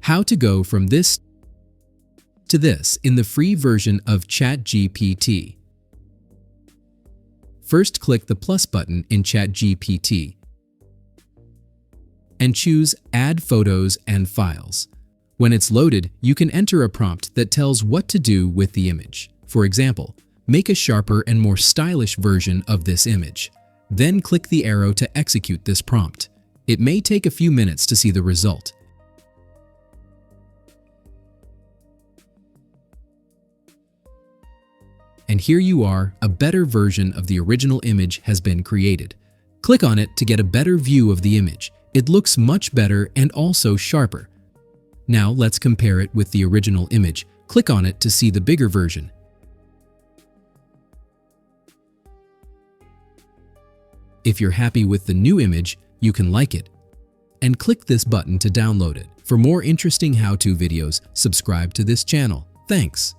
How to go from this to this in the free version of ChatGPT. First, click the plus button in ChatGPT and choose Add Photos and Files. When it's loaded, you can enter a prompt that tells what to do with the image. For example, make a sharper and more stylish version of this image. Then click the arrow to execute this prompt. It may take a few minutes to see the result. And here you are, a better version of the original image has been created. Click on it to get a better view of the image. It looks much better and also sharper. Now let's compare it with the original image. Click on it to see the bigger version. If you're happy with the new image, you can like it. And click this button to download it. For more interesting how-to videos, subscribe to this channel. Thanks.